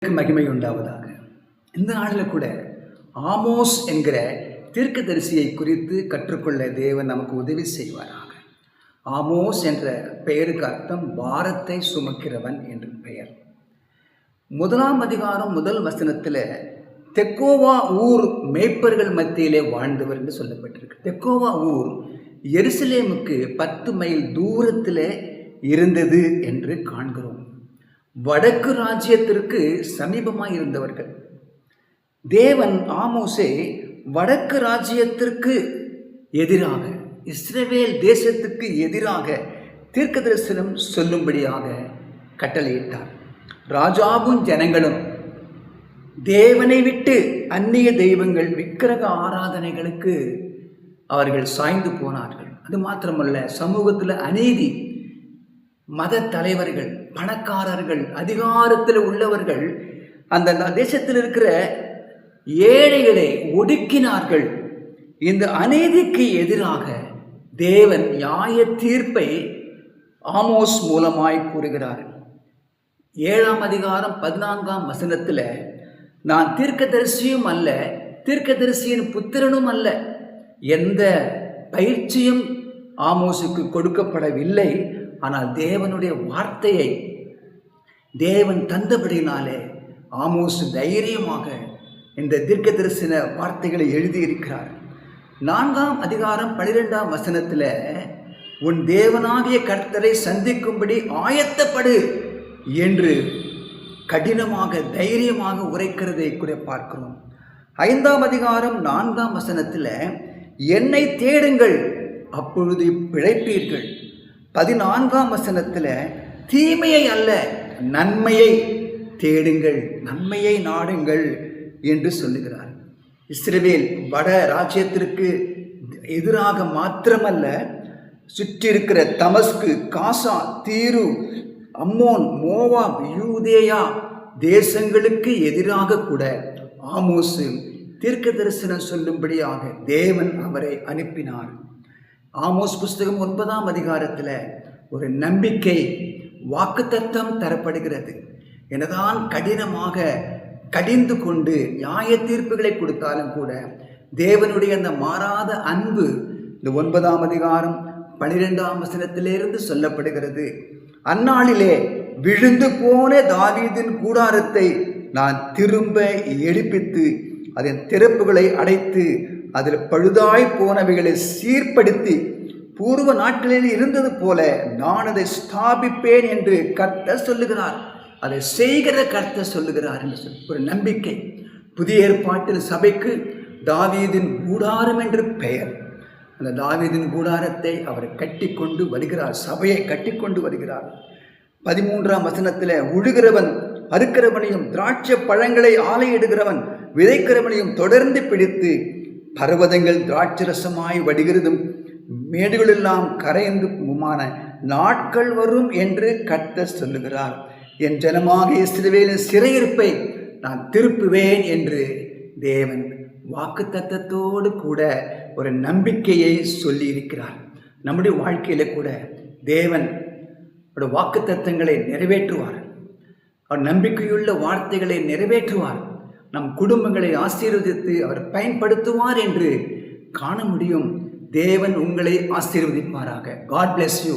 மகிமை உண்டாவதாக. இந்த நாளில் கூட ஆமோஸ் என்கிற தீர்க்கதரிசியை குறித்து கற்றுக்கொள்ள தேவன் நமக்கு உதவி செய்வாராக. ஆமோஸ் என்ற பெயருக்கு அர்த்தம் பாரத்தை சுமக்கிறவன் என்று பெயர். 1ஆம் அதிகாரம் 1 வசனத்தில் தெக்கோவா ஊர் மேய்ப்பர்கள் மத்தியிலே வாழ்ந்தவர் என்று சொல்லப்பட்டிருக்கு. தெக்கோவா ஊர் எருசலேமுக்கு 10 மைல் தூரத்தில் இருந்தது என்று காண்கிறோம். வடக்கு ராஜ்யத்திற்கு சமீபமாக இருந்தவர்கள். தேவன் ஆமோஸை வடக்கு ராஜ்யத்திற்கு எதிராக, இஸ்ரவேல் தேசத்துக்கு எதிராக தீர்க்கதரிசனம் சொல்லும்படியாக கட்டளையிட்டார். ராஜாவும் ஜனங்களும் தேவனை விட்டு அந்நிய தெய்வங்கள், விக்கிரக ஆராதனைகளுக்கு அவர்கள் சாய்ந்து போனார்கள். அது மாத்திரமல்ல, சமூகத்தில் அநீதி, மத தலைவர்கள், பணக்காரர்கள், அதிகாரத்தில் உள்ளவர்கள் அந்த தேசத்தில் இருக்கிற ஏழைகளை ஒடுக்கினார்கள். இந்த அநீதிக்கு எதிராக தேவன் நியாய தீர்ப்பை ஆமோஸ் மூலமாய் கூறுகிறார். 7ஆம் அதிகாரம் 14ஆம் வசனத்தில், நான் தீர்க்கதரிசியும் அல்ல, தீர்க்கதரிசியின் புத்திரனும் அல்ல, எந்த பயிற்சியும் ஆமோஸுக்கு கொடுக்கப்படவில்லை. ஆனால் தேவனுடைய வார்த்தையை தேவன் தந்தபடினாலே ஆமோஸ் தைரியமாக இந்த தீர்க்க தரிசன வார்த்தைகளை எழுதியிருக்கிறார். 4ஆம் அதிகாரம் 12ஆம் வசனத்தில், உன் தேவனாகிய கர்த்தரை சந்திக்கும்படி ஆயத்தப்படு என்று கடினமாக தைரியமாக உரைக்கிறதை கூட பார்க்கிறோம். 5ஆம் அதிகாரம் 4ஆம் வசனத்தில், என்னை தேடுங்கள் அப்பொழுது பிழைப்பீர்கள். 14ஆம் வசனத்தில், தீமையை அல்ல நன்மையை தேடுங்கள், நன்மையை நாடுங்கள் என்று சொல்லுகிறார். இஸ்ரவேல் வட ராஜ்யத்திற்கு எதிராக மாத்திரமல்ல, சுற்றி இருக்கிற தமஸ்கு, காசா, தீரு, அம்மோன், மோவாப், யூதேயா தேசங்களுக்கு எதிராக கூட ஆமோஸ் தீர்க்க தரிசனம் சொல்லும்படியாக தேவன் அவரை அனுப்பினார். ஆமோஸ் புஸ்தகம் 9ஆம் அதிகாரத்தில் ஒரு நம்பிக்கை வாக்குத்தத்தம் தரப்படுகிறது. என்னதான் கடினமாக கடிந்து கொண்டு நியாய தீர்ப்புகளை கொடுத்தாலும் கூட தேவனுடைய அந்த மாறாத அன்பு இந்த 9ஆம் அதிகாரம் 12ஆம் வசனத்திலிருந்து சொல்லப்படுகிறது. அந்நாளிலே விழுந்து போன தாவீதின் கூடாரத்தை நான் திரும்ப எடுப்பித்து அதன் திறப்புகளை அடைத்து அதில் பழுதாய் போனவைகளை சீர்படுத்தி பூர்வ நாட்களில் இருந்தது போல நான் அதை ஸ்தாபிப்பேன் என்று கர்த்தர் சொல்லுகிறார். அதை செய்கிற கர்த்தர் சொல்லுகிறார் என்று சொல்லி ஒரு நம்பிக்கை. புதிய ஏற்பாட்டில் சபைக்கு தாவீதின் கூடாரம் என்று பெயர். அந்த தாவீதின் கூடாரத்தை அவர் கட்டி கொண்டு வருகிறார், சபையை கட்டி கொண்டு வருகிறார். 13ஆம் வசனத்தில், உழுகிறவன் அறுக்கிறவனையும் திராட்சை பழங்களை ஆலையிடுகிறவன் விதைக்கிறவனையும் தொடர்ந்து பிடித்து பர்வதங்கள் திராட்சரசமாய் வடிகிறதும் மேடுகளெல்லாம் கரைந்துமான நாட்கள் வரும் என்று கர்த்தர் சொல்லுகிறார். என் ஜனமாக இஸ்ரவேலின் சிறையிருப்பை நான் திருப்புவேன் என்று தேவன் வாக்குத்தத்தத்தோடு கூட ஒரு நம்பிக்கையை சொல்லியிருக்கிறார். நம்முடைய வாழ்க்கையில கூட தேவன் வாக்குத்தத்தங்களை நிறைவேற்றுவார். அவர் நம்பிக்கையுள்ள வார்த்தைகளை நிறைவேற்றுவார். நம் குடும்பங்களை ஆசீர்வதித்து அவர் பயன்படுத்துவார் என்று காண முடியும். தேவன் உங்களை ஆசீர்வதிப்பாராக. God bless you.